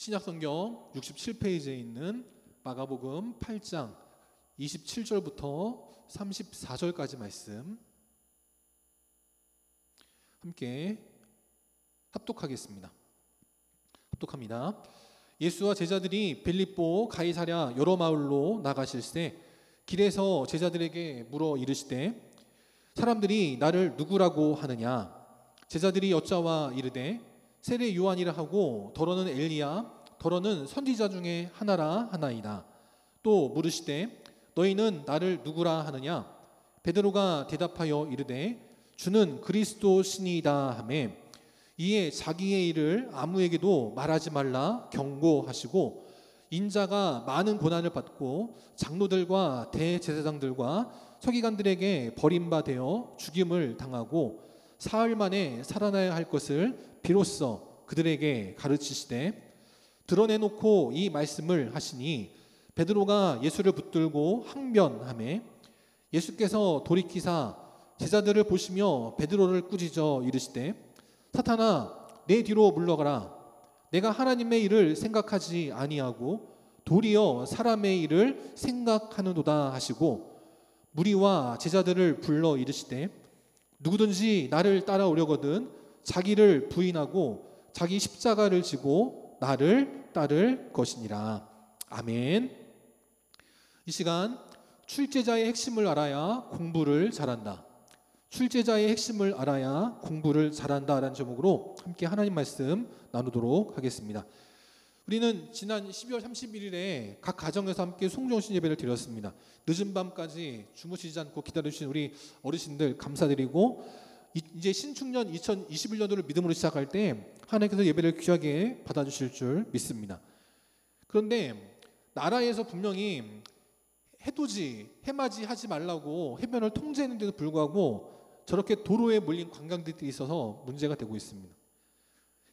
신약성경 67페이지에 있는 마가복음 8장 27절부터 34절까지 말씀 함께 합독하겠습니다. 합독합니다. 예수와 제자들이 빌립보 가이사랴 여러 마을로 나가실새 길에서 제자들에게 물어 이르시되 사람들이 나를 누구라고 하느냐? 제자들이 여짜와 이르되 세례 요한이라 하고 더러는 엘리야 더러는 선지자 중에 하나라 하나이다. 또 물으시되 너희는 나를 누구라 하느냐? 베드로가 대답하여 이르되 주는 그리스도시니이다 하매 이에 자기의 일을 아무에게도 말하지 말라 경고하시고 인자가 많은 고난을 받고 장로들과 대제사장들과 서기관들에게 버림받아 죽임을 당하고 사흘 만에 살아나야 할 것을 비로소 그들에게 가르치시되 드러내놓고 이 말씀을 하시니 베드로가 예수를 붙들고 항변하매 예수께서 돌이키사 제자들을 보시며 베드로를 꾸짖어 이르시되 사탄아 내 뒤로 물러가라. 내가 하나님의 일을 생각하지 아니하고 도리어 사람의 일을 생각하는도다 하시고 무리와 제자들을 불러 이르시되 누구든지 나를 따라오려거든 자기를 부인하고 자기 십자가를 지고 나를 따를 것이니라. 아멘. 이 시간 출제자의 핵심을 알아야 공부를 잘한다. 출제자의 핵심을 알아야 공부를 잘한다 라는 제목으로 함께 하나님 말씀 나누도록 하겠습니다. 우리는 지난 12월 31일에 각 가정에서 함께 송정신 예배를 드렸습니다. 늦은 밤까지 주무시지 않고 기다려주신 우리 어르신들 감사드리고 이제 신축년 2021년도를 믿음으로 시작할 때 하나님께서 예배를 귀하게 받아주실 줄 믿습니다. 그런데 나라에서 분명히 해맞이 하지 말라고 해변을 통제했는데도 불구하고 저렇게 도로에 몰린 관광객들이 있어서 문제가 되고 있습니다.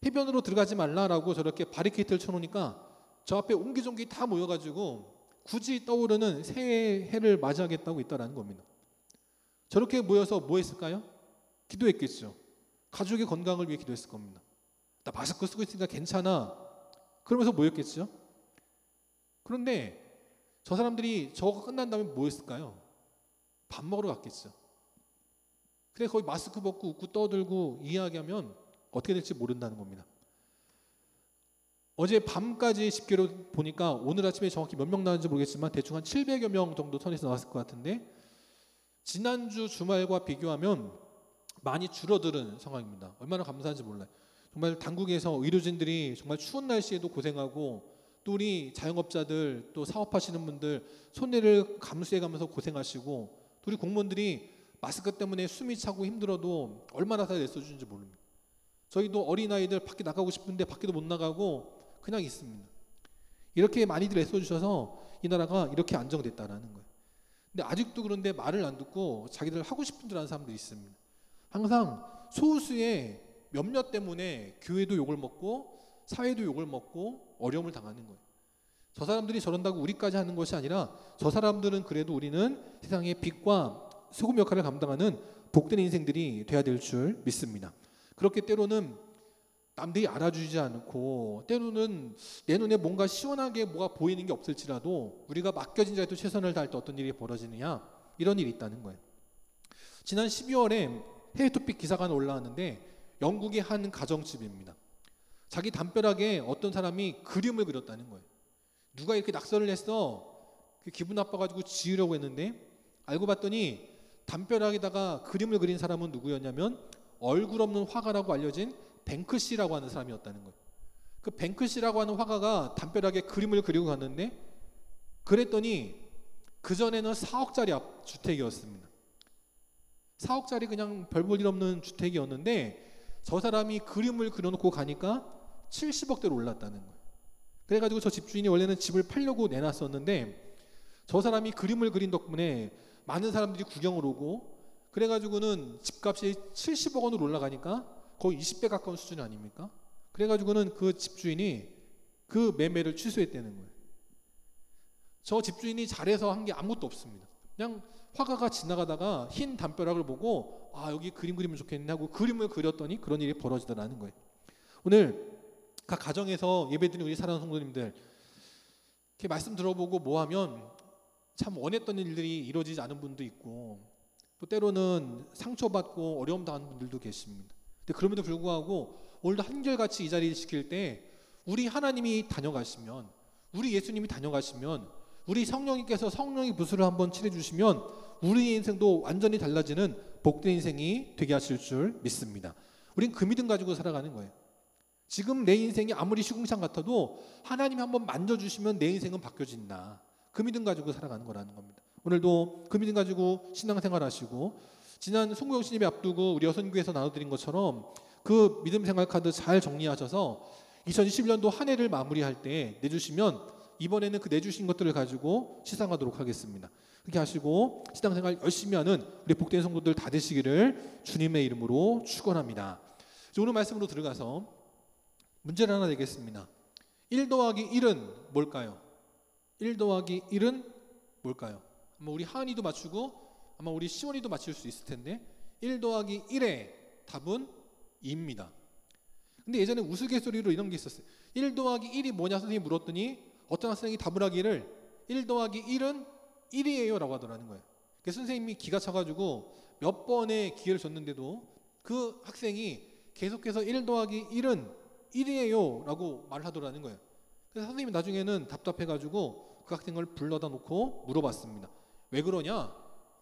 해변으로 들어가지 말라라고 저렇게 바리케이트를 쳐놓으니까 저 앞에 옹기종기 다 모여가지고 굳이 떠오르는 새해를 맞이하겠다고 있다는 겁니다. 저렇게 모여서 뭐 했을까요? 기도했겠죠. 가족의 건강을 위해 기도했을 겁니다. 나 마스크 쓰고 있으니까 괜찮아. 그러면서 모였겠죠. 그런데 저 사람들이 저거 끝난 다음에 뭐 했을까요? 밥 먹으러 갔겠죠. 그래 거기 마스크 벗고 웃고 떠들고 이야기하면 어떻게 될지 모른다는 겁니다. 어제 밤까지 집계로 보니까 오늘 아침에 정확히 몇 명 나왔는지 모르겠지만 대충 한 700여 명 정도 선에서 나왔을 것 같은데 지난주 주말과 비교하면 많이 줄어드는 상황입니다. 얼마나 감사한지 몰라요. 정말 당국에서 의료진들이 정말 추운 날씨에도 고생하고 또 우리 자영업자들 또 사업하시는 분들 손해를 감수해가면서 고생하시고 또 우리 공무원들이 마스크 때문에 숨이 차고 힘들어도 얼마나 다 애써주는지 모릅니다. 저희도 어린아이들 밖에 나가고 싶은데 밖에도 못 나가고 그냥 있습니다. 이렇게 많이들 애써주셔서 이 나라가 이렇게 안정됐다라는 거예요. 근데 아직도 그런데 말을 안 듣고 자기들 하고 싶은 줄 아는 사람들이 있습니다. 항상 소수의 몇몇 때문에 교회도 욕을 먹고 사회도 욕을 먹고 어려움을 당하는 거예요. 저 사람들이 저런다고 우리까지 하는 것이 아니라 저 사람들은 그래도 우리는 세상의 빛과 소금 역할을 감당하는 복된 인생들이 돼야 될 줄 믿습니다. 그렇게 때로는 남들이 알아주지 않고 때로는 내 눈에 뭔가 시원하게 뭐가 보이는 게 없을지라도 우리가 맡겨진 자에도 최선을 다할 때 어떤 일이 벌어지느냐 이런 일이 있다는 거예요. 지난 12월에 해외 토픽 기사가 올라왔는데 영국의 한 가정집입니다. 자기 담벼락에 어떤 사람이 그림을 그렸다는 거예요. 누가 이렇게 낙서를 했어 기분 나빠가지고 지으려고 했는데 알고 봤더니 담벼락에다가 그림을 그린 사람은 누구였냐면 얼굴 없는 화가라고 알려진 뱅크시라고 하는 사람이었다는 거예요. 그 뱅크시라고 하는 화가가 담벼락에 그림을 그리고 갔는데 그랬더니 그전에는 4억짜리 주택이었습니다. 4억짜리 그냥 별 볼 일 없는 주택이었는데 저 사람이 그림을 그려놓고 가니까 70억대로 올랐다는 거예요. 그래가지고 저 집주인이 원래는 집을 팔려고 내놨었는데 저 사람이 그림을 그린 덕분에 많은 사람들이 구경을 오고 그래가지고는 집값이 70억 원으로 올라가니까 거의 20배 가까운 수준 아닙니까? 그래가지고는 그 집주인이 그 매매를 취소했다는 거예요. 저 집주인이 잘해서 한 게 아무것도 없습니다. 그냥 화가가 지나가다가 흰 담벼락을 보고 아 여기 그림 그리면 좋겠네 하고 그림을 그렸더니 그런 일이 벌어지더라는 거예요. 오늘 각 가정에서 예배드리는 우리 사랑하는 성도님들, 이렇게 말씀 들어보고 뭐 하면 참 원했던 일들이 이루어지지 않은 분도 있고, 또 때로는 상처받고 어려움 당하는 분들도 계십니다. 근데 그럼에도 불구하고 오늘도 한결같이 이 자리를 지킬 때 우리 하나님이 다녀가시면, 우리 예수님이 다녀가시면, 우리 성령님께서 성령의 부수를 한번 칠해주시면 우리 인생도 완전히 달라지는 복된 인생이 되게 하실 줄 믿습니다. 우린 그 믿음 가지고 살아가는 거예요. 지금 내 인생이 아무리 시궁창 같아도 하나님이 한번 만져주시면 내 인생은 바뀌어진다. 그 믿음 가지고 살아가는 거라는 겁니다. 오늘도 그 믿음 가지고 신앙생활 하시고, 지난 송구영신 예배 앞두고 우리 여선교회에서 나눠드린 것처럼 그 믿음 생활 카드 잘 정리하셔서 2021년도 한 해를 마무리할 때 내주시면 이번에는 그 내주신 것들을 가지고 시상하도록 하겠습니다. 그렇게 하시고 신앙생활 열심히 하는 우리 복된 성도들 다 되시기를 주님의 이름으로 축원합니다. 오늘 말씀으로 들어가서 문제를 하나 내겠습니다. 1 더하기 1은 뭘까요? 1 더하기 1은 뭘까요? 아마 우리 하은이도 맞추고 아마 우리 시원이도 맞출 수 있을 텐데 1 더하기 1의 답은 2입니다. 근데 예전에 우스갯소리로 이런 게 있었어요. 1 더하기 1이 뭐냐 선생님이 물었더니 어떤 학생이 답을 하기를 1 더하기 1은 1이에요 라고 하더라는 거예요. 그래서 선생님이 기가 차가지고 몇 번의 기회를 줬는데도 그 학생이 계속해서 1 더하기 1은 1이에요 라고 말을 하더라는 거예요. 그래서 선생님이 나중에는 답답해가지고 그 학생을 불러다 놓고 물어봤습니다. 왜 그러냐?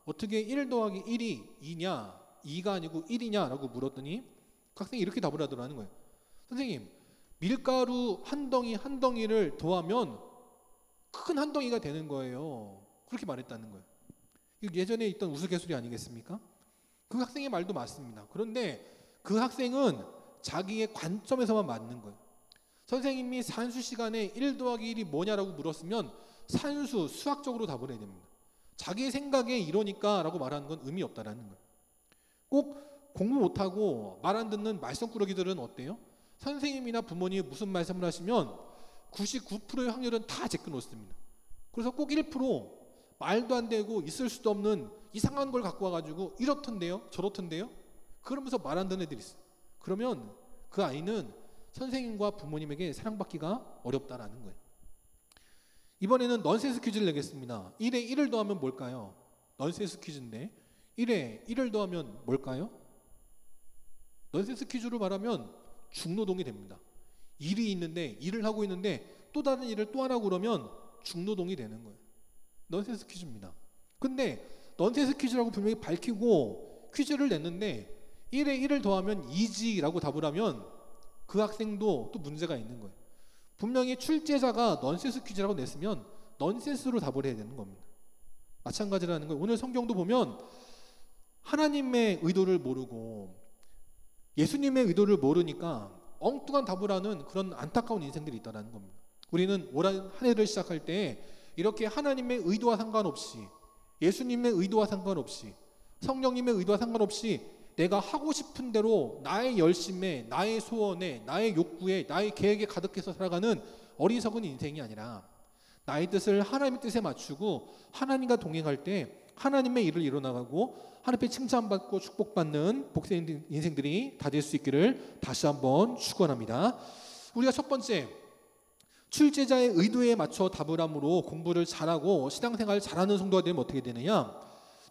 어떻게 1 더하기 1이 2냐? 2가 아니고 1이냐? 라고 물었더니 그 학생이 이렇게 답을 하더라는 거예요. 선생님, 밀가루 한 덩이 한 덩이를 더하면 큰 한 덩이가 되는 거예요. 그렇게 말했다는 거예요. 예전에 있던 우스갯소리 아니겠습니까? 그 학생의 말도 맞습니다. 그런데 그 학생은 자기의 관점에서만 맞는 거예요. 선생님이 산수 시간에 1 더하기 1이 뭐냐라고 물었으면 산수, 수학적으로 답을 해야 됩니다. 자기의 생각에 이러니까 라고 말하는 건 의미 없다라는 거예요. 꼭 공부 못하고 말 안 듣는 말썽꾸러기들은 어때요? 선생님이나 부모님이 무슨 말씀을 하시면 99%의 확률은 다 제껴 놓습니다. 그래서 꼭 1% 말도 안 되고 있을 수도 없는 이상한 걸 갖고 와가지고 이렇던데요? 저렇던데요? 그러면서 말 안 듣는 애들이 있어요. 그러면 그 아이는 선생님과 부모님에게 사랑받기가 어렵다라는 거예요. 이번에는 넌센스 퀴즈를 내겠습니다. 1에 1을 더하면 뭘까요? 넌센스 퀴즈인데 1에 1을 더하면 뭘까요? 넌센스 퀴즈로 말하면 중노동이 됩니다. 일이 있는데 일을 하고 있는데 또 다른 일을 또 하라고 그러면 중노동이 되는 거예요. 넌센스 퀴즈입니다. 근데 넌센스 퀴즈라고 분명히 밝히고 퀴즈를 냈는데 1에 1을 더하면 2지라고 답을 하면 그 학생도 또 문제가 있는 거예요. 분명히 출제자가 넌센스 퀴즈라고 냈으면 넌센스로 답을 해야 되는 겁니다. 마찬가지라는 거예요. 오늘 성경도 보면 하나님의 의도를 모르고 예수님의 의도를 모르니까 엉뚱한 답을 하는 그런 안타까운 인생들이 있다는 겁니다. 우리는 올 한 해를 시작할 때 이렇게 하나님의 의도와 상관없이, 예수님의 의도와 상관없이, 성령님의 의도와 상관없이 내가 하고 싶은 대로 나의 열심에, 나의 소원에, 나의 욕구에, 나의 계획에 가득해서 살아가는 어리석은 인생이 아니라 나의 뜻을 하나님의 뜻에 맞추고 하나님과 동행할 때 하나님의 일을 이뤄나가고 하나님의 칭찬받고 축복받는 복된 인생들이 다 될 수 있기를 다시 한번 축원합니다. 우리가 첫 번째, 출제자의 의도에 맞춰 답을 함으로 공부를 잘하고 신앙생활을 잘하는 성도가 되면 어떻게 되느냐?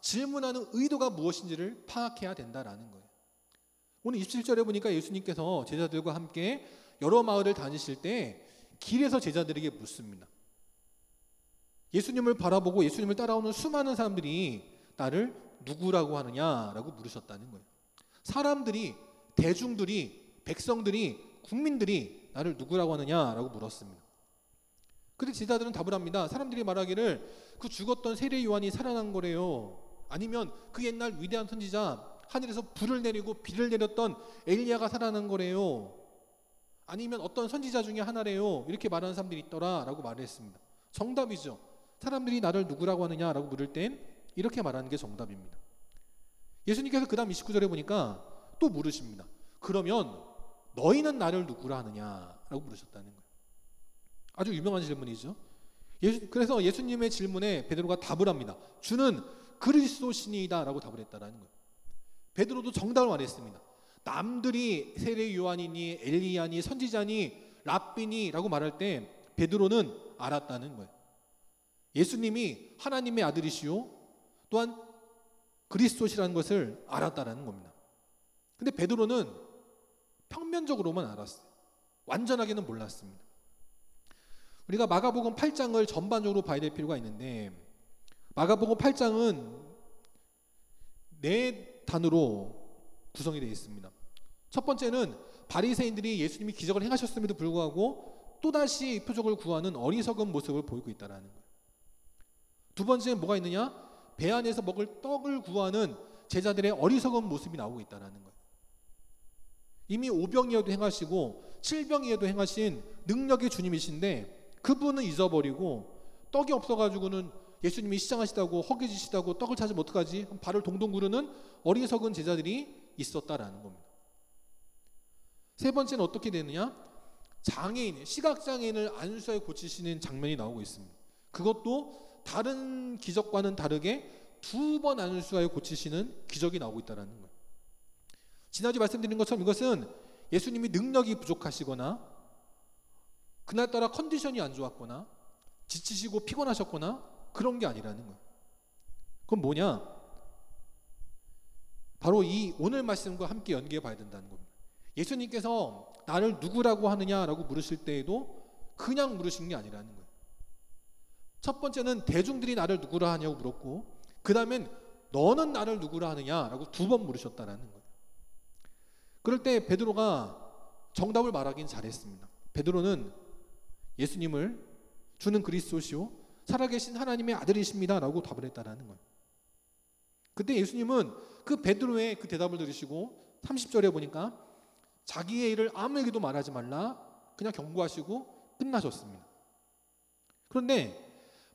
질문하는 의도가 무엇인지를 파악해야 된다라는 거예요. 오늘 27절에 보니까 예수님께서 제자들과 함께 여러 마을을 다니실 때 길에서 제자들에게 묻습니다. 예수님을 바라보고 예수님을 따라오는 수많은 사람들이 나를 누구라고 하느냐라고 물으셨다는 거예요. 사람들이, 대중들이, 백성들이, 국민들이 나를 누구라고 하느냐라고 물었습니다. 그런데 제자들은 답을 합니다. 사람들이 말하기를 그 죽었던 세례 요한이 살아난 거래요. 아니면 그 옛날 위대한 선지자, 하늘에서 불을 내리고 비를 내렸던 엘리야가 살아난 거래요. 아니면 어떤 선지자 중에 하나래요. 이렇게 말하는 사람들이 있더라라고 말을 했습니다. 정답이죠. 사람들이 나를 누구라고 하느냐라고 물을 땐 이렇게 말하는 게 정답입니다. 예수님께서 그 다음 29절에 보니까 또 물으십니다. 그러면 너희는 나를 누구라 하느냐라고 물으셨다는 거예요. 아주 유명한 질문이죠. 그래서 예수님의 질문에 베드로가 답을 합니다. 주는 그리스도시니이다 라고 답을 했다라는 거예요. 베드로도 정답을 말했습니다. 남들이 세례 요한이니 엘리야니 선지자니 랍비니라고 말할 때 베드로는 알았다는 거예요. 예수님이 하나님의 아들이시요 또한 그리스도시라는 것을 알았다는 겁니다. 근데 베드로는 평면적으로만 알았어요. 완전하게는 몰랐습니다. 우리가 마가복음 8장을 전반적으로 봐야 될 필요가 있는데, 마가복음 8장은 4단으로 구성이 되어 있습니다. 첫 번째는 바리새인들이 예수님이 기적을 행하셨음에도 불구하고 또다시 표적을 구하는 어리석은 모습을 보이고 있다는 거예요. 두 번째는 뭐가 있느냐? 배 안에서 먹을 떡을 구하는 제자들의 어리석은 모습이 나오고 있다는 거예요. 이미 오병이어도 행하시고 칠병이어도 행하신 능력의 주님이신데 그분은 잊어버리고, 떡이 없어가지고는 예수님이 시장하시다고 허기지시다고 떡을 찾으면 어떡하지? 발을 동동 구르는 어리석은 제자들이 있었다라는 겁니다. 세 번째는 어떻게 되느냐? 장애인, 시각장애인을 안수하여 고치시는 장면이 나오고 있습니다. 그것도 다른 기적과는 다르게 2번 안수하여 고치시는 기적이 나오고 있다는 거예요. 지난주 말씀드린 것처럼 이것은 예수님이 능력이 부족하시거나 그날따라 컨디션이 안 좋았거나 지치시고 피곤하셨거나 그런 게 아니라는 거예요. 그럼 뭐냐? 바로 이 오늘 말씀과 함께 연계해 봐야 된다는 겁니다. 예수님께서 나를 누구라고 하느냐라고 물으실 때에도 그냥 물으신 게 아니라는 거예요. 첫 번째는 대중들이 나를 누구라 하냐고 물었고, 그 다음엔 너는 나를 누구라 하느냐라고 2번 물으셨다는 거예요. 그럴 때 베드로가 정답을 말하긴 잘했습니다. 베드로는 예수님을 주는 그리스도시요 살아계신 하나님의 아들이십니다 라고 답을 했다는 거예요. 그때 예수님은 그 베드로의 그 대답을 들으시고 30절에 보니까 자기의 일을 아무에게도 말하지 말라 그냥 경고하시고 끝나셨습니다. 그런데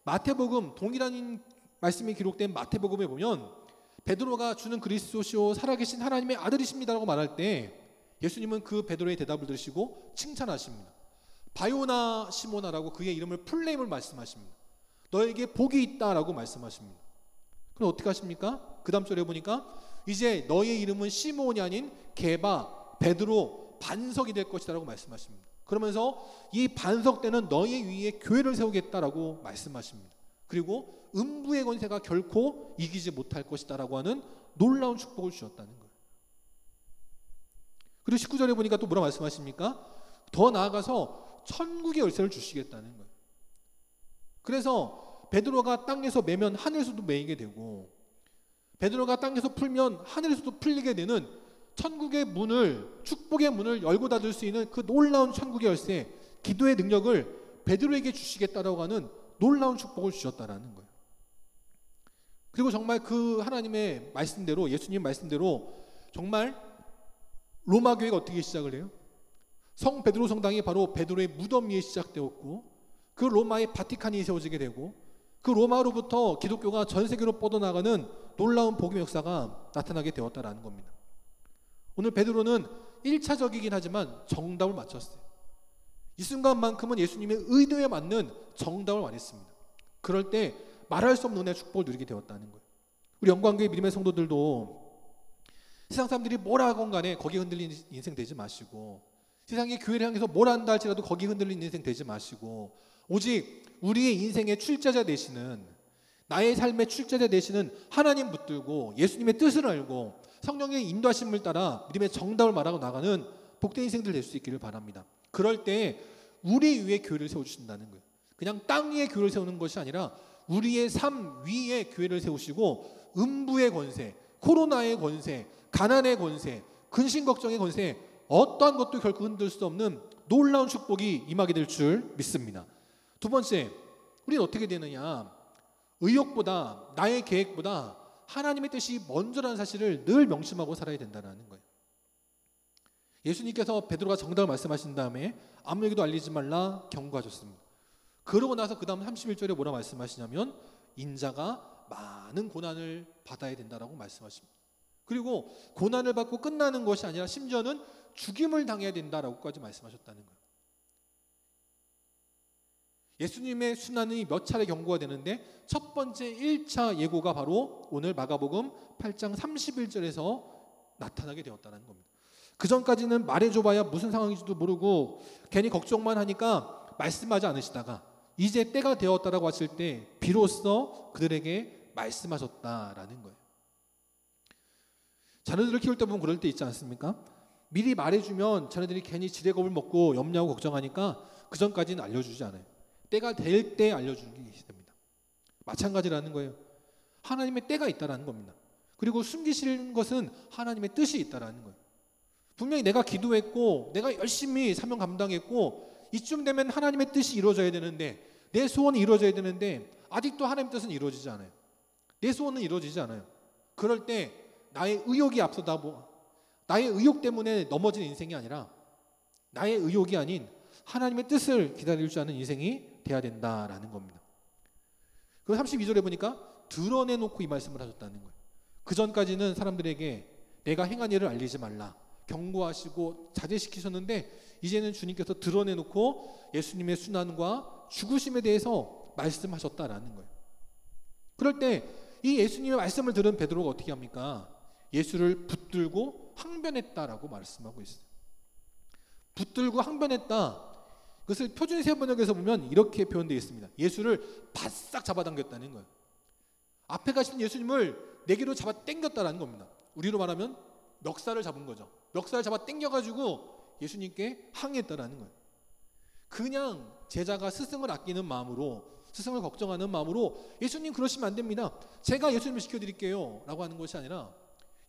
마태복음, 동일한 말씀이 기록된 마태복음에 보면 베드로가 주는 그리스도시요 살아계신 하나님의 아들이십니다라고 말할 때 예수님은 그 베드로의 대답을 들으시고 칭찬하십니다. 바요나 시모나라고 그의 이름을 풀네임을 말씀하십니다. 너에게 복이 있다라고 말씀하십니다. 그럼 어떻게 하십니까? 그 다음 절에 보니까 이제 너의 이름은 시몬이 아닌 게바, 베드로, 반석이 될 것이다 라고 말씀하십니다. 그러면서 이 반석대는 너의 위에 교회를 세우겠다라고 말씀하십니다. 그리고 음부의 권세가 결코 이기지 못할 것이다 라고 하는 놀라운 축복을 주셨다는 거예요. 그리고 19절에 보니까 또 뭐라 말씀하십니까? 더 나아가서 천국의 열쇠를 주시겠다는 거예요. 그래서 베드로가 땅에서 매면 하늘에서도 매이게 되고, 베드로가 땅에서 풀면 하늘에서도 풀리게 되는 천국의 문을, 축복의 문을 열고 닫을 수 있는 그 놀라운 천국의 열쇠, 기도의 능력을 베드로에게 주시겠다라고 하는 놀라운 축복을 주셨다라는 거예요. 그리고 정말 그 하나님의 말씀대로, 예수님 말씀대로 정말 로마 교회가 어떻게 시작을 해요? 성 베드로 성당이 바로 베드로의 무덤 위에 시작되었고, 그 로마의 바티칸이 세워지게 되고, 그 로마로부터 기독교가 전 세계로 뻗어나가는 놀라운 복음의 역사가 나타나게 되었다라는 겁니다. 오늘 베드로는 1차적이긴 하지만 정답을 맞췄어요. 이 순간만큼은 예수님의 의도에 맞는 정답을 말했습니다. 그럴 때 말할 수 없는 은혜의 축복을 누리게 되었다는 거예요. 우리 영광교회 믿음의 성도들도 세상 사람들이 뭐라 하건 간에 거기에 흔들리는 인생 되지 마시고, 세상의 교회를 향해서 뭘 한다 할지라도 거기에 흔들리는 인생 되지 마시고, 오직 우리의 인생의 출제자 되시는, 나의 삶의 출제자 되시는 하나님 붙들고 예수님의 뜻을 알고 성령의 인도하심을 따라 믿음의 정답을 말하고 나가는 복된 인생들 될 수 있기를 바랍니다. 그럴 때 우리 위에 교회를 세워주신다는 거예요. 그냥 땅 위에 교회를 세우는 것이 아니라 우리의 삶 위에 교회를 세우시고, 음부의 권세, 코로나의 권세, 가난의 권세, 근심 걱정의 권세, 어떠한 것도 결코 흔들 수 없는 놀라운 축복이 임하게 될 줄 믿습니다. 두 번째, 우리는 어떻게 되느냐? 의욕보다, 나의 계획보다 하나님의 뜻이 먼저라는 사실을 늘 명심하고 살아야 된다는 거예요. 예수님께서 베드로가 정답을 말씀하신 다음에 아무에게도 알리지 말라 경고하셨습니다. 그러고 나서 그 다음 31절에 뭐라 말씀하시냐면 인자가 많은 고난을 받아야 된다라고 말씀하십니다. 그리고 고난을 받고 끝나는 것이 아니라 심지어는 죽임을 당해야 된다라고까지 말씀하셨다는 거예요. 예수님의 순환이 몇 차례 경고가 되는데 첫 번째 1차 예고가 바로 오늘 마가복음 8장 31절에서 나타나게 되었다는 겁니다. 그 전까지는 말해줘봐야 무슨 상황인지도 모르고 괜히 걱정만 하니까 말씀하지 않으시다가 이제 때가 되었다라고 하실 때 비로소 그들에게 말씀하셨다라는 거예요. 자녀들을 키울 때 보면 그럴 때 있지 않습니까? 미리 말해주면 자녀들이 괜히 지레겁을 먹고 염려하고 걱정하니까 그 전까지는 알려주지 않아요. 때가 될 때 알려주는 게 됩니다. 마찬가지라는 거예요. 하나님의 때가 있다라는 겁니다. 그리고 숨기시는 것은 하나님의 뜻이 있다라는 거예요. 분명히 내가 기도했고 내가 열심히 사명 감당했고 이쯤 되면 하나님의 뜻이 이루어져야 되는데 내 소원이 이루어져야 되는데 아직도 하나님의 뜻은 이루어지지 않아요. 내 소원은 이루어지지 않아요. 그럴 때 나의 의욕이 앞서다 나의 의욕 때문에 넘어진 인생이 아니라 나의 의욕이 아닌 하나님의 뜻을 기다릴 줄 아는 인생이 돼야 된다라는 겁니다. 그리고 32절에 보니까 드러내놓고 이 말씀을 하셨다는 거예요. 그 전까지는 사람들에게 내가 행한 일을 알리지 말라 경고하시고 자제시키셨는데 이제는 주님께서 드러내놓고 예수님의 순환과 죽으심에 대해서 말씀하셨다라는 거예요. 그럴 때 이 예수님의 말씀을 들은 베드로가 어떻게 합니까? 예수를 붙들고 항변했다라고 말씀하고 있어요. 붙들고 항변했다. 그것을 표준 세번역에서 보면 이렇게 표현되어 있습니다. 예수를 바싹 잡아당겼다는 거예요. 앞에 가신 예수님을 내게로 잡아 당겼다라는 겁니다. 우리로 말하면 멱살을 잡은 거죠. 멱살을 잡아 당겨가지고 예수님께 항의했다라는 거예요. 그냥 제자가 스승을 아끼는 마음으로 스승을 걱정하는 마음으로 예수님 그러시면 안 됩니다. 제가 예수님을 지켜드릴게요 라고 하는 것이 아니라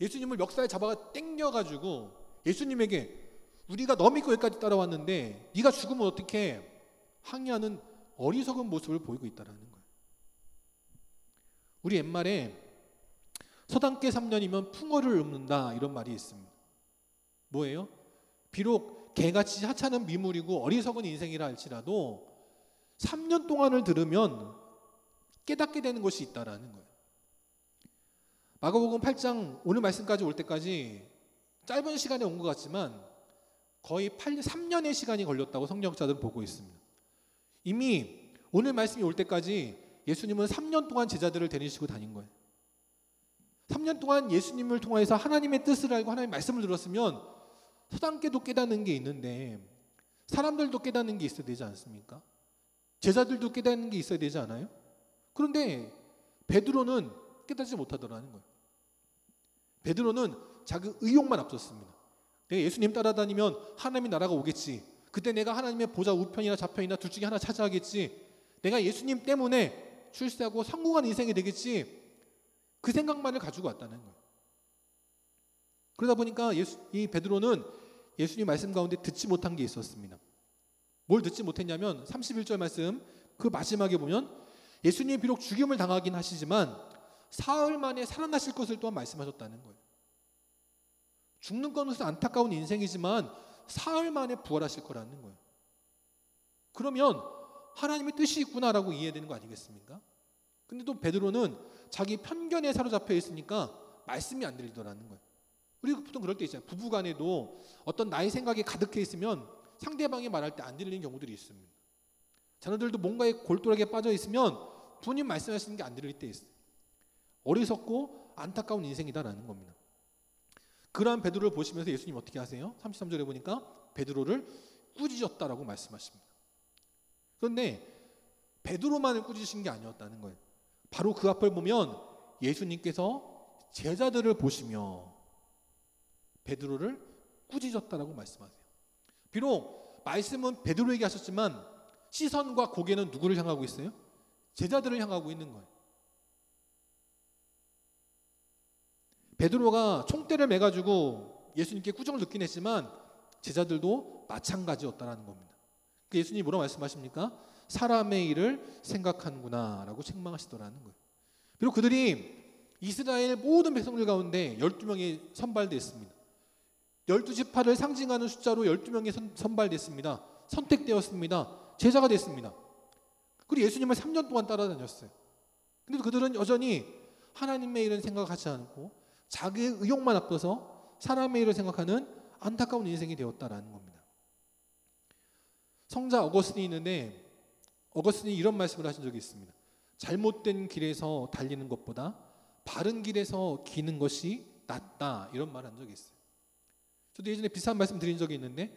예수님을 멱살에 잡아 당겨가지고 예수님에게 우리가 너 믿고 여기까지 따라왔는데 네가 죽으면 어떡해 항의하는 어리석은 모습을 보이고 있다는 거예요. 우리 옛말에 서당계 3년이면 풍어를 읊는다 이런 말이 있습니다. 뭐예요? 비록 개같이 하찮은 미물이고 어리석은 인생이라 할지라도 3년 동안을 들으면 깨닫게 되는 것이 있다라는 거예요. 마가복음 8장 오늘 말씀까지 올 때까지 짧은 시간에 온 것 같지만 거의 3년의 시간이 걸렸다고 성경학자들은 보고 있습니다. 이미 오늘 말씀이 올 때까지 예수님은 3년 동안 제자들을 데리시고 다닌 거예요. 3년 동안 예수님을 통해서 하나님의 뜻을 알고 하나님의 말씀을 들었으면 서당계도 깨닫는 게 있는데 사람들도 깨닫는 게 있어야 되지 않습니까? 제자들도 깨닫는 게 있어야 되지 않아요? 그런데 베드로는 깨닫지 못하더라는 거예요. 베드로는 자기 의욕만 앞섰습니다. 내가 예수님 따라다니면 하나님의 나라가 오겠지. 그때 내가 하나님의 보좌 우편이나 좌편이나 둘 중에 하나 차지하겠지. 내가 예수님 때문에 출세하고 성공한 인생이 되겠지. 그 생각만을 가지고 왔다는 거예요. 그러다 보니까 이 베드로는 예수님 말씀 가운데 듣지 못한 게 있었습니다. 뭘 듣지 못했냐면 31절 말씀 그 마지막에 보면 예수님이 비록 죽임을 당하긴 하시지만 사흘 만에 살아나실 것을 또한 말씀하셨다는 거예요. 죽는 것은 안타까운 인생이지만 사흘 만에 부활하실 거라는 거예요. 그러면 하나님의 뜻이 있구나라고 이해되는 거 아니겠습니까? 근데 또 베드로는 자기 편견에 사로잡혀 있으니까 말씀이 안 들리더라는 거예요. 우리가 보통 그럴 때 있잖아요. 부부간에도 어떤 나의 생각이 가득해 있으면 상대방이 말할 때 안 들리는 경우들이 있습니다. 자녀들도 뭔가에 골똘하게 빠져 있으면 부모님 말씀하시는 게 안 들릴 때 있어요. 어리석고 안타까운 인생이다라는 겁니다. 그러한 베드로를 보시면서 예수님 어떻게 하세요? 33절에 보니까 베드로를 꾸짖었다라고 말씀하십니다. 그런데 베드로만을 꾸짖으신 게 아니었다는 거예요. 바로 그 앞을 보면 예수님께서 제자들을 보시며 베드로를 꾸짖었다라고 말씀하세요. 비록 말씀은 베드로에게 하셨지만 시선과 고개는 누구를 향하고 있어요? 제자들을 향하고 있는 거예요. 베드로가 총대를 매가지고 예수님께 꾸중을 듣긴 했지만 제자들도 마찬가지였다는 겁니다. 예수님이 뭐라고 말씀하십니까? 사람의 일을 생각하는구나 라고 책망하시더라는 거예요. 비록 그들이 이스라엘 모든 백성들 가운데 12명이 선발됐습니다. 12지파를 상징하는 숫자로 12명이 선발됐습니다. 선택되었습니다. 제자가 됐습니다. 그리고 예수님을 3년 동안 따라다녔어요. 근데 그들은 여전히 하나님의 일은 생각하지 않고 자기의 의욕만 앞서서 사람의 일을 생각하는 안타까운 인생이 되었다라는 겁니다. 성자 어거스틴이 있는데 어거스틴이 이런 말씀을 하신 적이 있습니다. 잘못된 길에서 달리는 것보다 바른 길에서 기는 것이 낫다 이런 말을 한 적이 있어요. 저도 예전에 비슷한 말씀 드린 적이 있는데,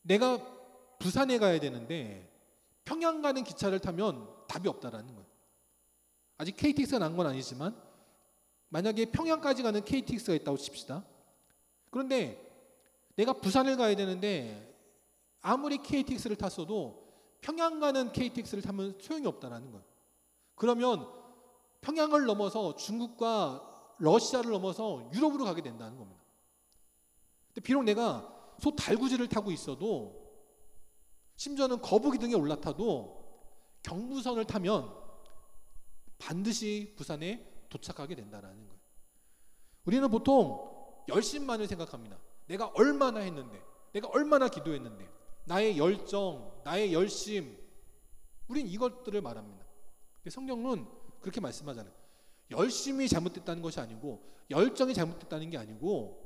내가 부산에 가야 되는데 평양 가는 기차를 타면 답이 없다라는 거예요. 아직 KTX가 난 건 아니지만 만약에 평양까지 가는 KTX가 있다고 칩시다. 그런데 내가 부산을 가야 되는데 아무리 KTX를 탔어도 평양 가는 KTX를 타면 소용이 없다라는 거예요. 그러면 평양을 넘어서 중국과 러시아를 넘어서 유럽으로 가게 된다는 겁니다. 근데 비록 내가 소 달구지를 타고 있어도, 심지어는 거북이 등에 올라타도 경부선을 타면 반드시 부산에 도착하게 된다는 거예요. 우리는 보통 열심만을 생각합니다. 내가 얼마나 했는데, 내가 얼마나 기도했는데, 나의 열정, 나의 열심, 우린 이것들을 말합니다. 성경은 그렇게 말씀하잖아요. 열심이 잘못됐다는 것이 아니고, 열정이 잘못됐다는 게 아니고,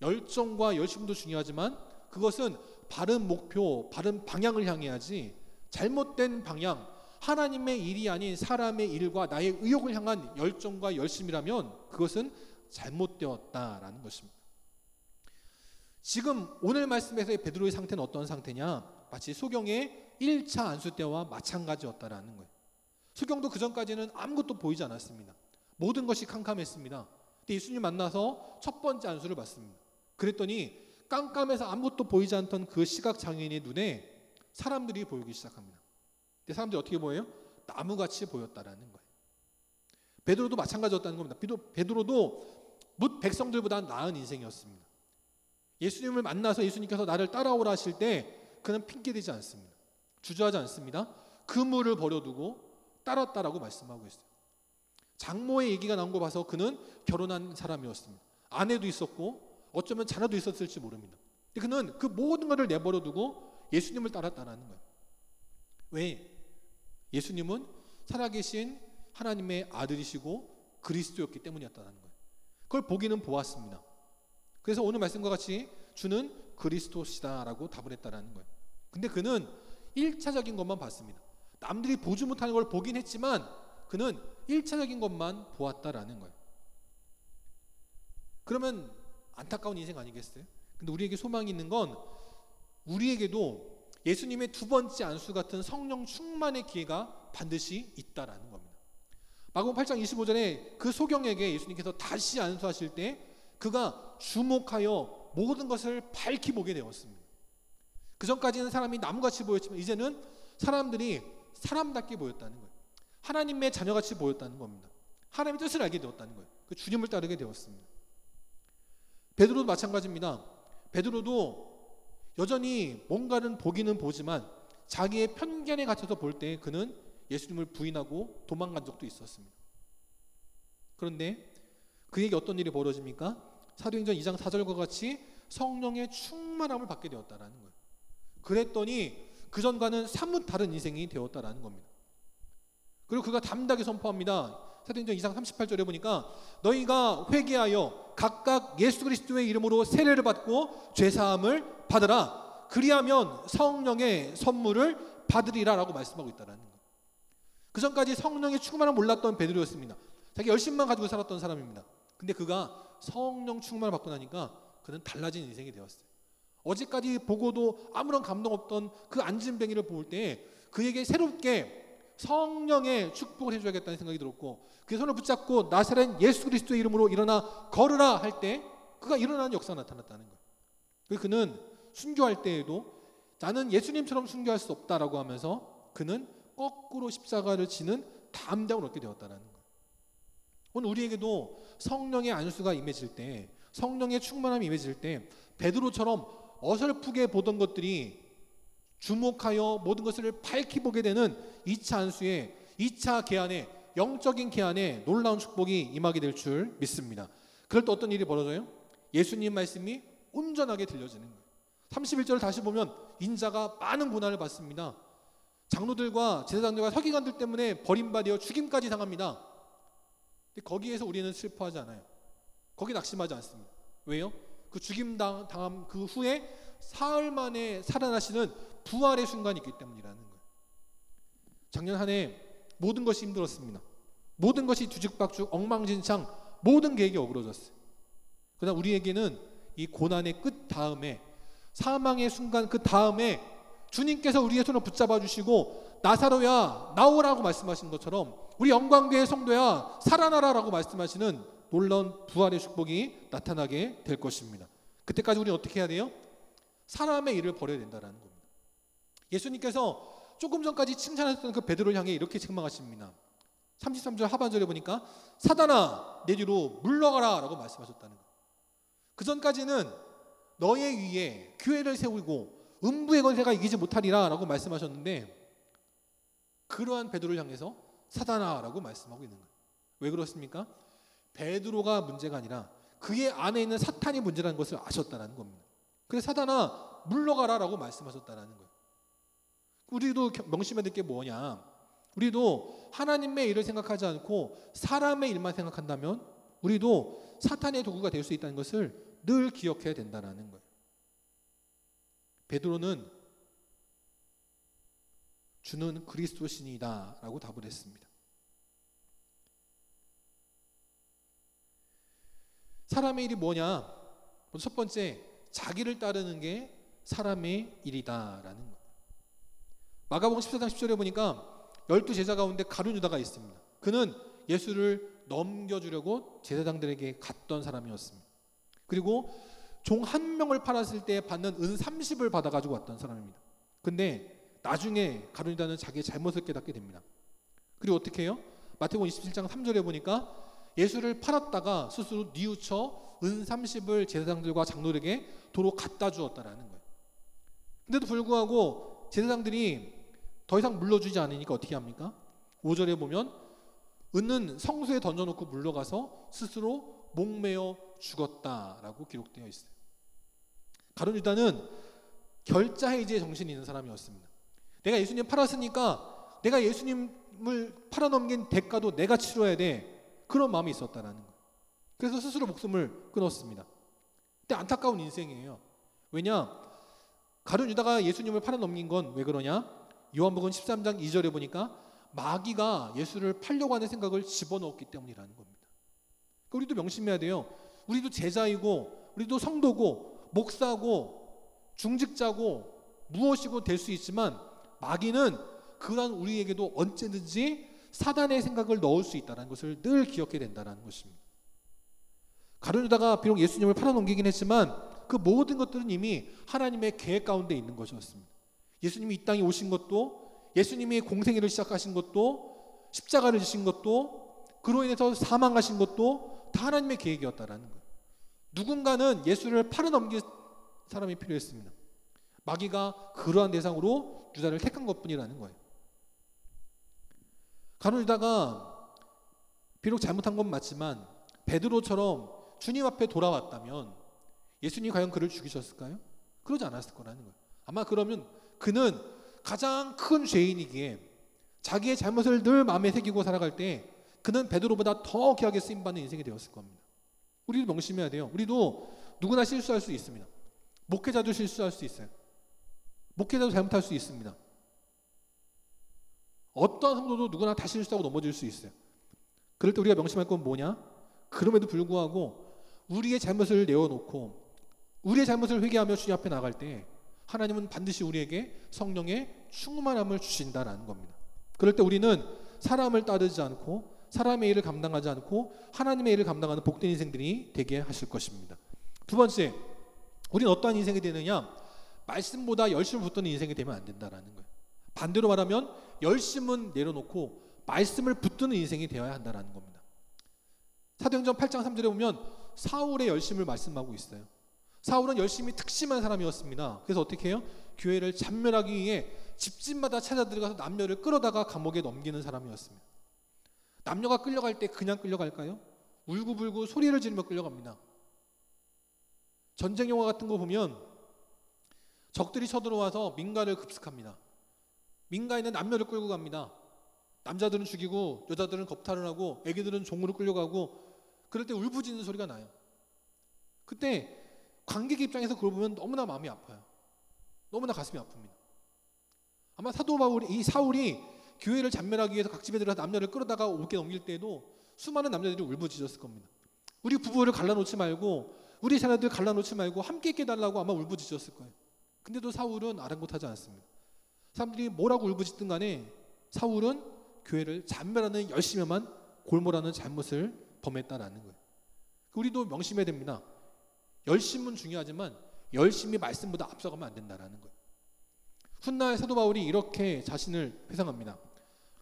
열정과 열심도 중요하지만 그것은 바른 목표, 바른 방향을 향해야지, 잘못된 방향, 하나님의 일이 아닌 사람의 일과 나의 의욕을 향한 열정과 열심이라면 그것은 잘못되었다라는 것입니다. 지금 오늘 말씀에서의 베드로의 상태는 어떤 상태냐? 마치 소경의 1차 안수 때와 마찬가지였다라는 거예요. 소경도 그 전까지는 아무것도 보이지 않았습니다. 모든 것이 캄캄했습니다. 근데 예수님 만나서 첫 번째 안수를 받습니다. 그랬더니 깜깜해서 아무것도 보이지 않던 그 시각장애인의 눈에 사람들이 보이기 시작합니다. 근데 사람들이 어떻게 보여요? 나무같이 보였다라는 거예요. 베드로도 마찬가지였다는 겁니다. 베드로도 뭇 백성들보다 나은 인생이었습니다. 예수님을 만나서 예수님께서 나를 따라오라 하실 때 그는 핑계대지 않습니다. 주저하지 않습니다. 그물을 버려두고 따랐다라고 말씀하고 있어요. 장모의 얘기가 나온 거 봐서 그는 결혼한 사람이었습니다. 아내도 있었고 어쩌면 자녀도 있었을지 모릅니다. 근데 그는 그 모든 것을 내버려두고 예수님을 따랐다는 거예요. 왜? 예수님은 살아계신 하나님의 아들이시고 그리스도였기 때문이었다는 거예요. 그걸 보기는 보았습니다. 그래서 오늘 말씀과 같이 주는 그리스도시다라고 답을 했다는 거예요. 근데 그는 1차적인 것만 봤습니다. 남들이 보지 못하는 걸 보긴 했지만 그는 1차적인 것만 보았다라는 거예요. 그러면 안타까운 인생 아니겠어요? 근데 우리에게 소망이 있는 건 우리에게도 예수님의 두 번째 안수 같은 성령 충만의 기회가 반드시 있다라는 겁니다. 마가복음 8장 25절에 그 소경에게 예수님께서 다시 안수하실 때 그가 주목하여 모든 것을 밝히 보게 되었습니다. 그 전까지는 사람이 나무같이 보였지만 이제는 사람들이 사람답게 보였다는 거예요. 하나님의 자녀같이 보였다는 겁니다. 하나님의 뜻을 알게 되었다는 거예요. 그 주님을 따르게 되었습니다. 베드로도 마찬가지입니다. 베드로도 여전히 뭔가는 보기는 보지만 자기의 편견에 갇혀서 볼 때 그는 예수님을 부인하고 도망간 적도 있었습니다. 그런데 그에게 어떤 일이 벌어집니까? 사도행전 2장 4절과 같이 성령의 충만함을 받게 되었다라는 거예요. 그랬더니 그 전과는 사뭇 다른 인생이 되었다라는 겁니다. 그리고 그가 담대하게 선포합니다. 사도행전 2장 38절에 보니까 너희가 회개하여 각각 예수 그리스도의 이름으로 세례를 받고 죄사함을 받으라. 그리하면 성령의 선물을 받으리라 라고 말씀하고 있다는 거예요. 그 전까지 성령의 충만함을 몰랐던 베드로였습니다. 자기 열심만 가지고 살았던 사람입니다. 근데 그가 성령 충만을 받고 나니까 그는 달라진 인생이 되었어요. 어제까지 보고도 아무런 감동 없던 그 안진뱅이를 볼 때 그에게 새롭게 성령의 축복을 해줘야겠다는 생각이 들었고 그 손을 붙잡고 나사렛 예수 그리스도의 이름으로 일어나 걸으라 할 때 그가 일어나는 역사가 나타났다는 거예요. 그래서 그는 순교할 때에도 나는 예수님처럼 순교할 수 없다라고 하면서 그는 거꾸로 십자가를 지는 담대함을 얻게 되었다는 거예요. 오늘 우리에게도 성령의 안수가 임해질 때 성령의 충만함이 임해질 때 베드로처럼 어설프게 보던 것들이 주목하여 모든 것을 밝히 보게 되는 2차 안수에 2차 계한에 영적인 계한에 놀라운 축복이 임하게 될 줄 믿습니다. 그럴 때 어떤 일이 벌어져요? 예수님 말씀이 온전하게 들려지는 거예요. 31절을 다시 보면 인자가 많은 고난을 받습니다. 장로들과 제사장들과 서기관들 때문에 버림받아 죽임까지 당합니다. 근데 거기에서 우리는 슬퍼하지 않아요. 거기 낙심하지 않습니다. 왜요? 그 죽임 당함 그 후에 사흘 만에 살아나시는 부활의 순간이 있기 때문이라는 거예요. 작년 한 해 모든 것이 힘들었습니다. 모든 것이 뒤죽박죽 엉망진창 모든 계획이 어그러졌어요. 그러나 우리에게는 이 고난의 끝 다음에, 사망의 순간 그 다음에 주님께서 우리의 손을 붙잡아 주시고 나사로야 나오라고 말씀하신 것처럼 우리 영광교회 성도야 살아나라라고 말씀하시는 놀라운 부활의 축복이 나타나게 될 것입니다. 그때까지 우리는 어떻게 해야 돼요? 사람의 일을 벌여야 된다는 겁니다. 예수님께서 조금 전까지 칭찬하셨던 그 베드로를 향해 이렇게 책망하십니다. 33절 하반절에 보니까 사단아 내 뒤로 물러가라 라고 말씀하셨다는 거예요. 그 전까지는 너의 위에 교회를 세우고 음부의 권세가 이기지 못하리라 라고 말씀하셨는데 그러한 베드로를 향해서 사단아 라고 말씀하고 있는 거예요. 왜 그렇습니까? 베드로가 문제가 아니라 그의 안에 있는 사탄이 문제라는 것을 아셨다는 겁니다. 그래서 사단아 물러가라 라고 말씀하셨다는 거예요. 우리도 명심해야 될 게 뭐냐, 우리도 하나님의 일을 생각하지 않고 사람의 일만 생각한다면 우리도 사탄의 도구가 될 수 있다는 것을 늘 기억해야 된다는 거예요. 베드로는 주는 그리스도신이다 라고 답을 했습니다. 사람의 일이 뭐냐? 첫 번째, 자기를 따르는 게 사람의 일이다라는 거예요. 마가복음 14장 10절에 보니까 12제자 가운데 가룟 유다가 있습니다. 그는 예수를 넘겨주려고 제사장들에게 갔던 사람이었습니다. 그리고 종 한 명을 팔았을 때 받는 은 30을 받아가지고 왔던 사람입니다. 근데 나중에 가룟 유다는 자기의 잘못을 깨닫게 됩니다. 그리고 어떻게 해요? 마태복음 27장 3절에 보니까 예수를 팔았다가 스스로 뉘우쳐 은 30을 제사장들과 장로에게 도로 갖다 주었다라는 거예요. 근데도 불구하고 제사장들이 더 이상 물러주지 않으니까 어떻게 합니까? 5절에 보면 은은 성소에 던져놓고 물러가서 스스로 목매어 죽었다라고 기록되어 있어요. 가룟 유다는 결자해지의 정신이 있는 사람이었습니다. 내가 예수님 팔았으니까 내가 예수님을 팔아넘긴 대가도 내가 치러야 돼, 그런 마음이 있었다는 거예요. 그래서 스스로 목숨을 끊었습니다. 근데 안타까운 인생이에요. 왜냐? 가룟 유다가 예수님을 팔아넘긴 건 왜 그러냐? 요한복음 13장 2절에 보니까 마귀가 예수를 팔려고 하는 생각을 집어넣었기 때문이라는 겁니다. 우리도 명심해야 돼요. 우리도 제자이고 우리도 성도고 목사고 중직자고 무엇이고 될 수 있지만 마귀는 그러한 우리에게도 언제든지 사단의 생각을 넣을 수 있다는 것을 늘 기억해야 된다는 것입니다. 가룟 유다가 비록 예수님을 팔아넘기긴 했지만 그 모든 것들은 이미 하나님의 계획 가운데 있는 것이었습니다. 예수님이 이 땅에 오신 것도, 예수님이 공생애를 시작하신 것도, 십자가를 지신 것도, 그로 인해서 사망하신 것도 다 하나님의 계획이었다라는 거예요. 누군가는 예수를 팔아넘길 사람이 필요했습니다. 마귀가 그러한 대상으로 유다를 택한 것뿐이라는 거예요. 가룟 유다가 비록 잘못한 건 맞지만 베드로처럼 주님 앞에 돌아왔다면 예수님이 과연 그를 죽이셨을까요? 그러지 않았을 거라는 거예요. 아마 그러면 그는 가장 큰 죄인이기에 자기의 잘못을 늘 마음에 새기고 살아갈 때 그는 베드로보다 더 귀하게 쓰임받는 인생이 되었을 겁니다. 우리도 명심해야 돼요. 우리도 누구나 실수할 수 있습니다. 목회자도 실수할 수 있어요. 목회자도 잘못할 수 있습니다. 어떤 성도도 누구나 다 실수하고 넘어질 수 있어요. 그럴 때 우리가 명심할 건 뭐냐? 그럼에도 불구하고 우리의 잘못을 내어놓고 우리의 잘못을 회개하며 주님 앞에 나갈 때 하나님은 반드시 우리에게 성령의 충만함을 주신다라는 겁니다. 그럴 때 우리는 사람을 따르지 않고 사람의 일을 감당하지 않고 하나님의 일을 감당하는 복된 인생들이 되게 하실 것입니다. 두 번째, 우리는 어떠한 인생이 되느냐? 말씀보다 열심을 붙드는 인생이 되면 안 된다라는 거예요. 반대로 말하면 열심은 내려놓고 말씀을 붙드는 인생이 되어야 한다라는 겁니다. 사도행전 8장 3절에 보면 사울의 열심을 말씀하고 있어요. 사울은 열심히 특심한 사람이었습니다. 그래서 어떻게 해요? 교회를 잔멸하기 위해 집집마다 찾아들어가서 남녀를 끌어다가 감옥에 넘기는 사람이었습니다. 남녀가 끌려갈 때 그냥 끌려갈까요? 울고불고 소리를 지르며 끌려갑니다. 전쟁 영화 같은 거 보면 적들이 쳐들어와서 민가를 급습합니다. 민가에 있는 남녀를 끌고 갑니다. 남자들은 죽이고 여자들은 겁탈을 하고 애기들은 종으로 끌려가고 그럴 때 울부짖는 소리가 나요. 그때 관객 입장에서 그걸 보면 너무나 마음이 아파요. 너무나 가슴이 아픕니다. 아마 사도 바울이, 이 사울이 교회를 잔멸하기 위해서 각 집에 들어가서 남녀를 끌어다가 옥에 넘길 때에도 수많은 남자들이 울부짖었을 겁니다. 우리 부부를 갈라놓지 말고 우리 자녀들 갈라놓지 말고 함께 있게 해달라고 아마 울부짖었을 거예요. 근데도 사울은 아랑곳하지 않습니다. 사람들이 뭐라고 울부짖든 간에 사울은 교회를 잔멸하는 열심에만 골몰하는 잘못을 범했다라는 거예요. 우리도 명심해야 됩니다. 열심은 중요하지만 열심히 말씀보다 앞서가면 안 된다라는 거예요. 훗날 사도 바울이 이렇게 자신을 회상합니다.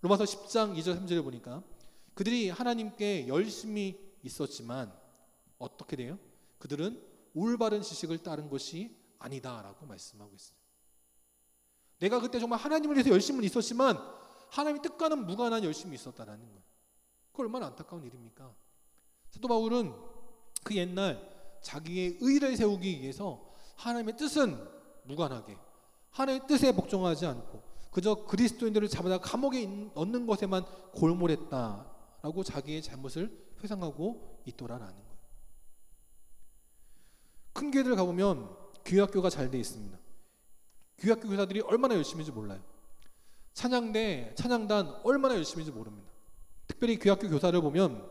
로마서 10장 2절 3절을 보니까 그들이 하나님께 열심히 있었지만 어떻게 돼요? 그들은 올바른 지식을 따른 것이 아니다라고 말씀하고 있어요. 내가 그때 정말 하나님을 위해서 열심은 있었지만 하나님의 뜻과는 무관한 열심이 있었다라는 거예요. 그거 얼마나 안타까운 일입니까? 사도 바울은 그 옛날 자기의 의를 세우기 위해서 하나님의 뜻은 무관하게 하나님의 뜻에 복종하지 않고 그저 그리스도인들을 잡아다 감옥에 넣는 것에만 골몰했다라고 자기의 잘못을 회상하고 있더라라는 거예요. 큰 교회들 가보면 귀학교가 잘 돼 있습니다. 귀학교 교사들이 얼마나 열심인지 몰라요. 찬양대, 찬양단 얼마나 열심인지 모릅니다. 특별히 귀학교 교사를 보면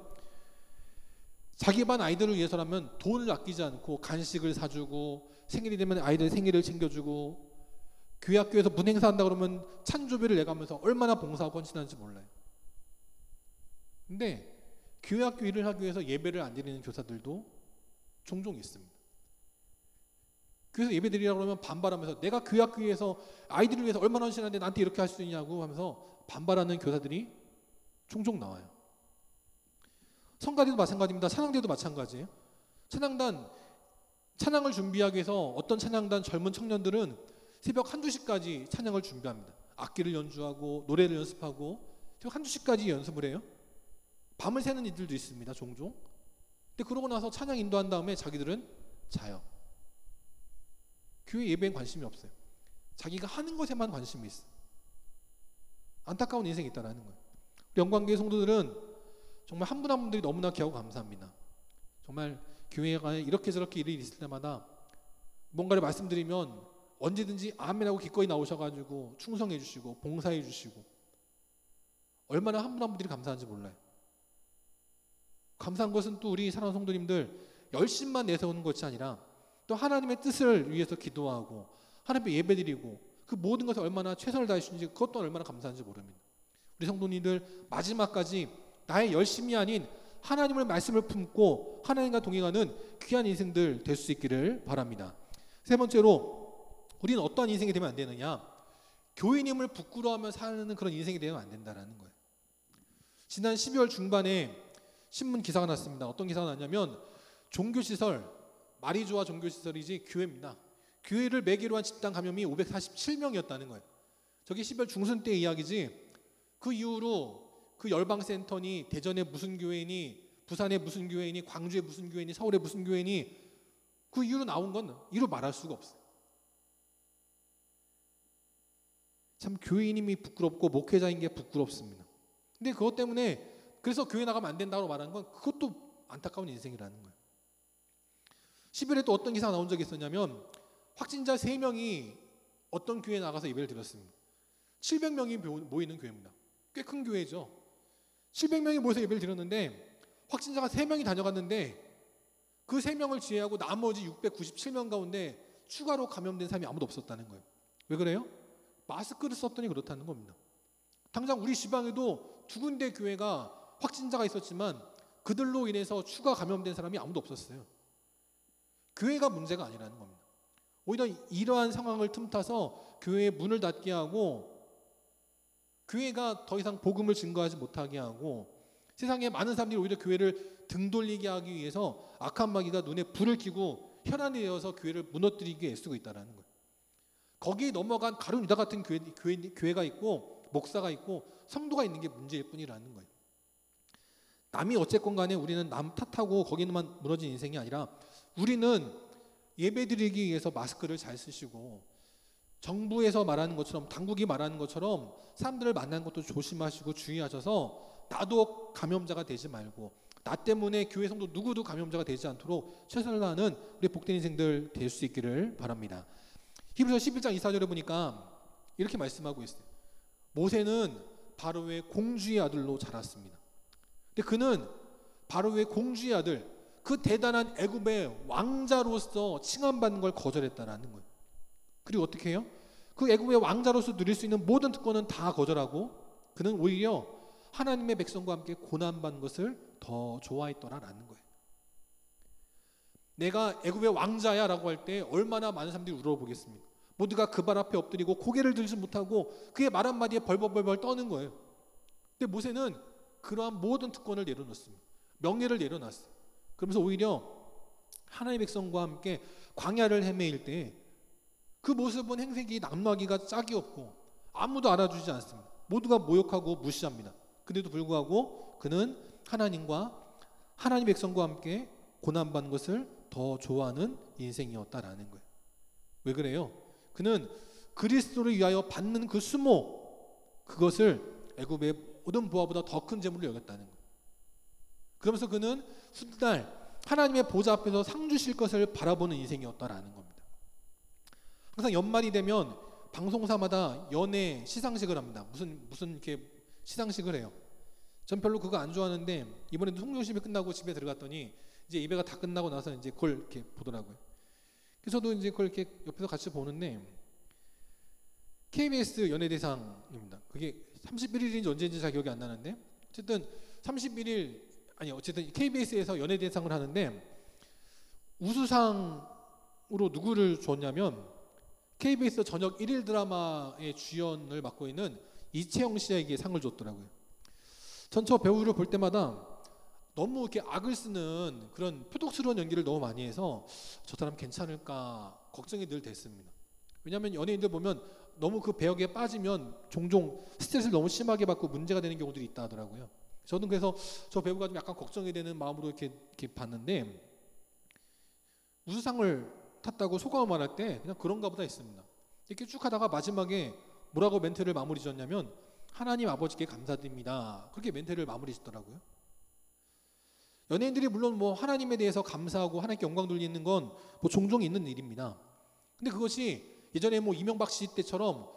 자기 반 아이들을 위해서라면 돈을 아끼지 않고 간식을 사주고 생일이 되면 아이들 생일을 챙겨주고 귀학교에서 문행사 한다 그러면 찬조비를 내가면서 얼마나 봉사하고 헌신하는지 몰라요. 근데 교회학교 일을 하기 위해서 예배를 안 드리는 교사들도 종종 있습니다. 그래서 예배 드리라고 그러면 반발하면서 내가 교회학교에서 아이들을 위해서 얼마나 헌신하는데 나한테 이렇게 할 수 있냐고 하면서 반발하는 교사들이 종종 나와요. 성가대도 마찬가지입니다. 찬양대도 마찬가지예요. 찬양단 찬양을 준비하기 위해서 어떤 찬양단 젊은 청년들은 새벽 1-2시까지 찬양을 준비합니다. 악기를 연주하고 노래를 연습하고 새벽 1-2시까지 연습을 해요. 밤을 새는 이들도 있습니다. 종종. 근데 그러고 나서 찬양 인도한 다음에 자기들은 자요. 교회 예배엔 관심이 없어요. 자기가 하는 것에만 관심이 있어요. 안타까운 인생이 있다라는 거예요. 우리 영광교회 성도들은 정말 한 분 한 분들이 너무나 귀하고 감사합니다. 정말 교회가 이렇게 저렇게 일이 있을 때마다 뭔가를 말씀드리면 언제든지 아멘하고 기꺼이 나오셔가지고 충성해 주시고 봉사해 주시고 얼마나 한 분 한 분들이 감사한지 몰라요. 감사한 것은 또 우리 사랑하는 성도님들 열심만 내세우는 것이 아니라 또 하나님의 뜻을 위해서 기도하고 하나님께 예배드리고 그 모든 것에 얼마나 최선을 다해주시는지 그것도 얼마나 감사한지 모릅니다. 우리 성도님들 마지막까지 나의 열심이 아닌 하나님의 말씀을 품고 하나님과 동행하는 귀한 인생들 될 수 있기를 바랍니다. 세 번째로 우리는 어떠한 인생이 되면 안 되느냐? 교인임을 부끄러워하며 사는 그런 인생이 되면 안 된다는 거예요. 지난 12월 중반에 신문 기사가 났습니다. 어떤 기사가 났냐면 종교시설, 마리조아 종교시설이지 교회입니다. 교회를 매개로 한 집단 감염이 547명이었다는 거예요. 저게 12월 중순 때 이야기지 그 이후로 그 열방센터니 대전의 무슨 교회니 부산의 무슨 교회니 광주의 무슨 교회니 서울의 무슨 교회니 그 이후로 나온 건 이루 말할 수가 없어요. 참 교인임이 부끄럽고 목회자인 게 부끄럽습니다. 근데 그것 때문에 그래서 교회 나가면 안 된다고 말하는 건 그것도 안타까운 인생이라는 거예요. 11월에 또 어떤 기사가 나온 적이 있었냐면 확진자 3명이 어떤 교회에 나가서 예배를 드렸습니다. 700명이 모이는 교회입니다. 꽤 큰 교회죠. 700명이 모여서 예배를 드렸는데 확진자가 3명이 다녀갔는데 그 3명을 제외하고 나머지 697명 가운데 추가로 감염된 사람이 아무도 없었다는 거예요. 왜 그래요? 마스크를 썼더니 그렇다는 겁니다. 당장 우리 지방에도 2군데 교회가 확진자가 있었지만 그들로 인해서 추가 감염된 사람이 아무도 없었어요. 교회가 문제가 아니라는 겁니다. 오히려 이러한 상황을 틈타서 교회의 문을 닫게 하고 교회가 더 이상 복음을 증거하지 못하게 하고 세상에 많은 사람들이 오히려 교회를 등 돌리게 하기 위해서 악한 마귀가 눈에 불을 켜고 혈안이 되어서 교회를 무너뜨리게 애쓰고 있다는 거예요. 거기에 넘어간 가룟 유다 같은 교회가 있고 목사가 있고 성도가 있는 게 문제일 뿐이라는 거예요. 남이 어쨌건 간에 우리는 남 탓하고 거기만 무너진 인생이 아니라 우리는 예배드리기 위해서 마스크를 잘 쓰시고 정부에서 말하는 것처럼 당국이 말하는 것처럼 사람들을 만나는 것도 조심하시고 주의하셔서 나도 감염자가 되지 말고 나 때문에 교회 성도 누구도 감염자가 되지 않도록 최선을 다하는 우리 복된 인생들 될 수 있기를 바랍니다. 히브리서 11장 24절에 보니까 이렇게 말씀하고 있어요. 모세는 바로의 공주의 아들로 자랐습니다. 근데 그는 바로의 공주의 아들, 그 대단한 애굽의 왕자로서 칭함받는 걸 거절했다라는 거예요. 그리고 어떻게 해요? 그 애굽의 왕자로서 누릴 수 있는 모든 특권은 다 거절하고 그는 오히려 하나님의 백성과 함께 고난받는 것을 더 좋아했더라라는 거예요. 내가 애굽의 왕자야 라고 할 때 얼마나 많은 사람들이 울어보겠습니까? 모두가 그 발 앞에 엎드리고 고개를 들지 못하고 그의 말 한마디에 벌벌벌 떠는 거예요. 근데 모세는 그러한 모든 특권을 내려놓습니다. 명예를 내려놨어요. 그러면서 오히려 하나님의 백성과 함께 광야를 헤매일 때 그 모습은 행색이 남루하기가 짝이 없고 아무도 알아주지 않습니다. 모두가 모욕하고 무시합니다. 그래도 불구하고 그는 하나님 백성과 함께 고난받는 것을 더 좋아하는 인생이었다라는 거예요. 왜 그래요? 그는 그리스도를 위하여 받는 그 수모, 그것을 애굽의 모든 부하보다 더 큰 재물로 여겼다는 거예요. 그러면서 그는 훗날 하나님의 보좌 앞에서 상 주실 것을 바라보는 인생이었다라는 겁니다. 항상 연말이 되면 방송사마다 연애 시상식을 합니다. 무슨 이렇게 시상식을 해요. 전 별로 그거 안 좋아하는데 이번에도 송정심이 끝나고 집에 들어갔더니 이제 예배가 다 끝나고 나서 이제 그걸 이렇게 보더라고요. 그래서 저도 이제 그걸 이렇게 옆에서 같이 보는데 KBS 연예대상입니다. 그게 31일인지 언제인지 잘 기억이 안 나는데 어쨌든 31일 어쨌든 KBS에서 연예대상을 하는데 우수상으로 누구를 줬냐면 KBS 저녁 1일 드라마의 주연을 맡고 있는 이채영 씨에게 상을 줬더라고요. 전 저 배우를 볼 때마다 너무 이렇게 악을 쓰는 그런 표독스러운 연기를 너무 많이 해서 저 사람 괜찮을까 걱정이 늘 됐습니다. 왜냐하면 연예인들 보면 너무 그 배역에 빠지면 종종 스트레스를 너무 심하게 받고 문제가 되는 경우들이 있다 하더라고요. 저는 그래서 저 배우가 좀 약간 걱정이 되는 마음으로 이렇게 봤는데 우수상을 탔다고 소감을 말할 때 그냥 그런가 보다 했습니다. 이렇게 쭉 하다가 마지막에 뭐라고 멘트를 마무리 지었냐면 하나님 아버지께 감사드립니다. 그렇게 멘트를 마무리 짓더라고요. 연예인들이 물론 뭐 하나님에 대해서 감사하고 하나님께 영광 돌리는 건 뭐 종종 있는 일입니다. 근데 그것이 예전에 뭐 이명박 씨 때처럼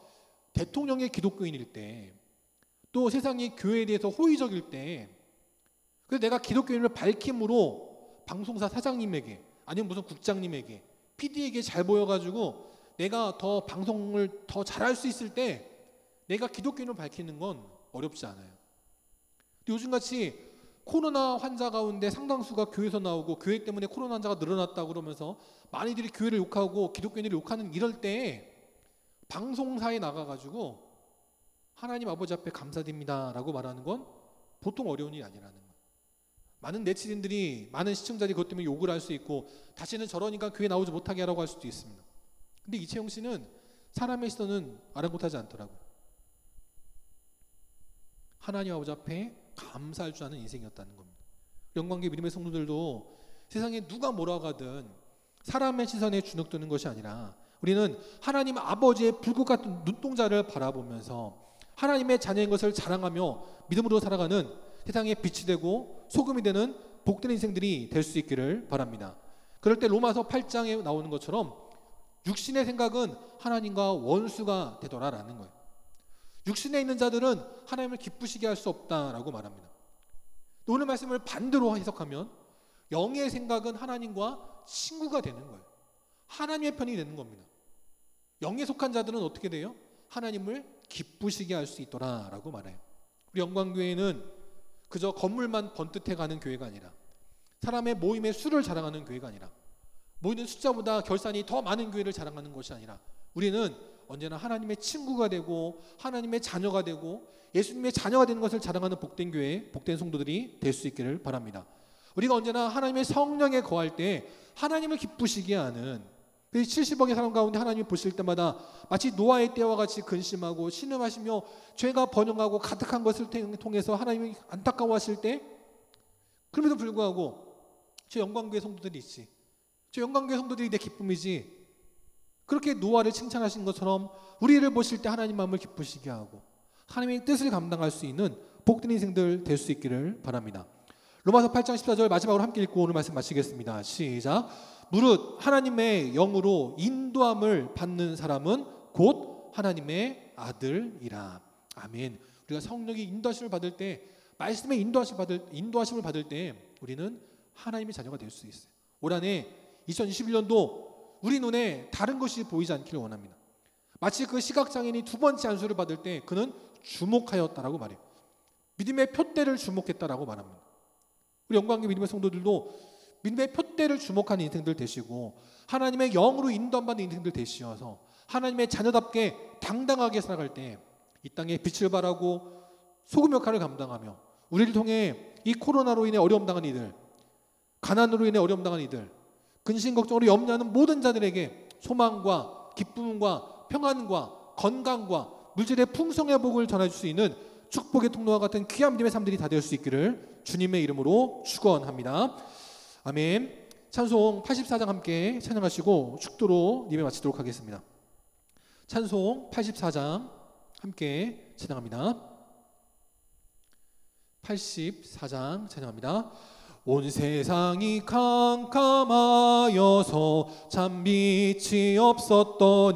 대통령이 기독교인일 때 또 세상이 교회에 대해서 호의적일 때 그래서 내가 기독교인을 밝힘으로 방송사 사장님에게 아니면 무슨 국장님에게 PD에게 잘 보여가지고 내가 더 방송을 더 잘할 수 있을 때 내가 기독교인을 밝히는 건 어렵지 않아요. 근데 요즘같이 코로나 환자 가운데 상당수가 교회에서 나오고 교회 때문에 코로나 환자가 늘어났다고 그러면서 많이들이 교회를 욕하고 기독교인들을 욕하는 이럴 때 방송사에 나가가지고 하나님 아버지 앞에 감사드립니다 라고 말하는 건 보통 어려운 일이 아니라는 거예요. 많은 네티즌들이 많은 시청자들이 그것 때문에 욕을 할 수 있고 다시는 저러니까 교회 나오지 못하게 하라고 할 수도 있습니다. 근데 이채영 씨는 사람의 시선은 아랑곳하지 않더라고요. 하나님 아버지 앞에 감사할 줄 아는 인생이었다는 겁니다. 영광계 믿음의 성도들도 세상에 누가 뭐라고 하든 사람의 시선에 주눅드는 것이 아니라 우리는 하나님 아버지의 불꽃 같은 눈동자를 바라보면서 하나님의 자녀인 것을 자랑하며 믿음으로 살아가는 세상에 빛이 되고 소금이 되는 복된 인생들이 될 수 있기를 바랍니다. 그럴 때 로마서 8장에 나오는 것처럼 육신의 생각은 하나님과 원수가 되더라라는 거예요. 육신에 있는 자들은 하나님을 기쁘시게 할 수 없다라고 말합니다. 오늘 말씀을 반대로 해석하면 영의 생각은 하나님과 친구가 되는 거예요. 하나님의 편이 되는 겁니다. 영에 속한 자들은 어떻게 돼요? 하나님을 기쁘시게 할 수 있더라라고 말해요. 우리 영광교회는 그저 건물만 번듯해가는 교회가 아니라 사람의 모임의 수를 자랑하는 교회가 아니라 모이는 숫자보다 결산이 더 많은 교회를 자랑하는 것이 아니라 우리는 언제나 하나님의 친구가 되고 하나님의 자녀가 되고 예수님의 자녀가 되는 것을 자랑하는 복된 교회, 복된 성도들이 될 수 있기를 바랍니다. 우리가 언제나 하나님의 성령에 거할 때 하나님을 기쁘시게 하는 70억의 사람 가운데 하나님이 보실 때마다 마치 노아의 때와 같이 근심하고 신음하시며 죄가 번영하고 가득한 것을 통해서 하나님이 안타까워하실 때 그럼에도 불구하고 저 영광교회 성도들이 있지, 저 영광교회 성도들이 내 기쁨이지, 그렇게 노아를 칭찬하신 것처럼 우리를 보실 때 하나님 마음을 기쁘시게 하고 하나님의 뜻을 감당할 수 있는 복된 인생들 될 수 있기를 바랍니다. 로마서 8장 14절 마지막으로 함께 읽고 오늘 말씀 마치겠습니다. 시작. 무릇 하나님의 영으로 인도함을 받는 사람은 곧 하나님의 아들이라. 아멘. 우리가 성령의 인도하심을 받을 때, 말씀의 인도하심을 받을 때 우리는 하나님의 자녀가 될 수 있어요. 올 한해 2021년도 우리 눈에 다른 것이 보이지 않기를 원합니다. 마치 그 시각장애인이 두 번째 안수를 받을 때 그는 주목하였다라고 말해요. 믿음의 표대를 주목했다라고 말합니다. 우리 영광의 믿음의 성도들도 믿음의 표대를 주목하는 인생들 되시고 하나님의 영으로 인도받는 인생들 되시어서 하나님의 자녀답게 당당하게 살아갈 때 이 땅에 빛을 발하고 소금 역할을 감당하며 우리를 통해 이 코로나로 인해 어려움 당한 이들, 가난으로 인해 어려움 당한 이들, 근심 걱정으로 염려하는 모든 자들에게 소망과 기쁨과 평안과 건강과 물질의 풍성의 복을 전해줄 수 있는 축복의 통로와 같은 귀한 믿음의 삶들이 다 될 수 있기를 주님의 이름으로 축원합니다. 아멘. 찬송 84장 함께 찬양하시고 축도로 예배 마치도록 하겠습니다. 찬송 84장 함께 찬양합니다. 84장 찬양합니다. 온 세상이 캄캄하여서 참 빛이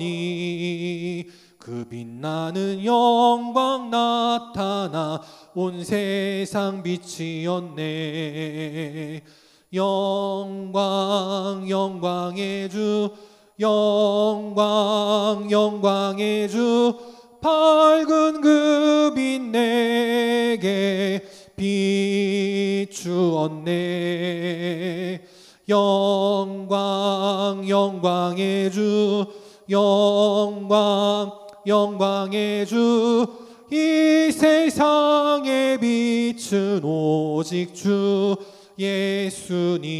없었더니 그 빛나는 영광 나타나 온 세상 빛이었네. 영광 영광의 주 영광 영광의 주 밝은 그 빛 내게 비추었네. 영광 영광의 주 영광 영광의 주 이 세상의 빛은 오직 주 예수님.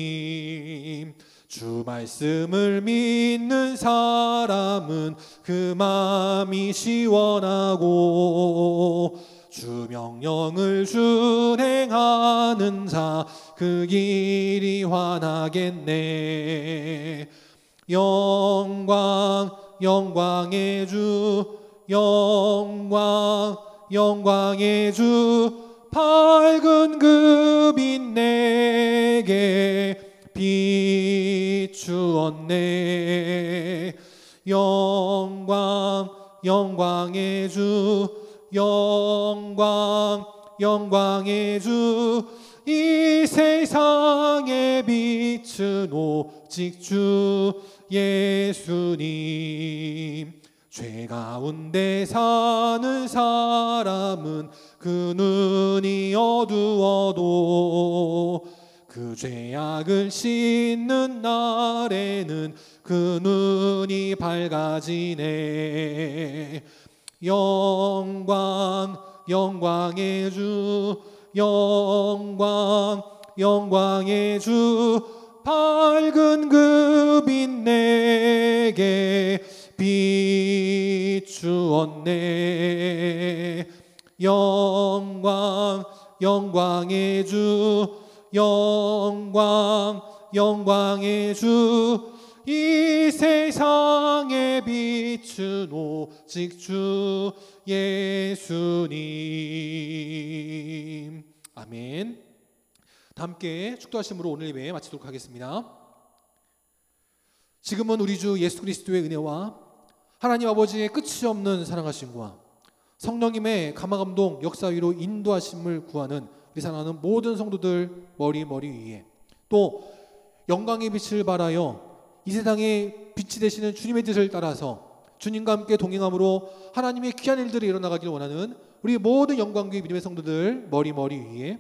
주 말씀을 믿는 사람은 그 마음이 시원하고 주 명령을 준행하는 자 그 길이 환하겠네. 영광 영광의 주 영광 영광의 주 밝은 그 빛 내게 비추었네. 영광 영광의 주 영광 영광의 주 이 세상의 빛은 오직 주 예수님. 죄 가운데 사는 사람은 그 눈이 어두워도 그 죄악을 씻는 날에는 그 눈이 밝아지네. 영광 영광의 주 영광 영광의 주 밝은 그 빛 내게 비추었네. 영광 영광의 주 영광 영광의 주 이 세상의 빛은 오직 주 예수님. 아멘. 다 함께 축도하심으로 오늘 예배 마치도록 하겠습니다. 지금은 우리 주 예수 그리스도의 은혜와 하나님 아버지의 끝이 없는 사랑하심과 성령님의 감화감동 역사 위로 인도하심을 구하는 우리 사랑하는 모든 성도들 머리 위에 또 영광의 빛을 발하여 이 세상에 빛이 되시는 주님의 뜻을 따라서 주님과 함께 동행함으로 하나님의 귀한 일들이 일어나가기를 원하는 우리 모든 영광교회 믿음의 성도들 머리 위에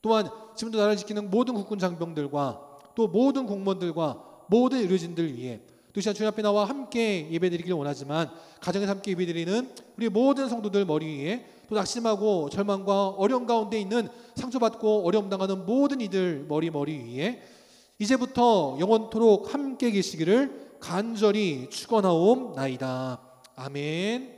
또한 지금도 나라를 지키는 모든 국군 장병들과 또 모든 공무원들과 모든 의료진들 위해 또 시간 주님 앞에 나와 함께 예배드리기를 원하지만 가정에서 함께 예배드리는 우리 모든 성도들 머리 위에 또 낙심하고 절망과 어려움 가운데 있는 상처받고 어려움 당하는 모든 이들 머리 위에 이제부터 영원토록 함께 계시기를 간절히 축원하옵나이다. 아멘.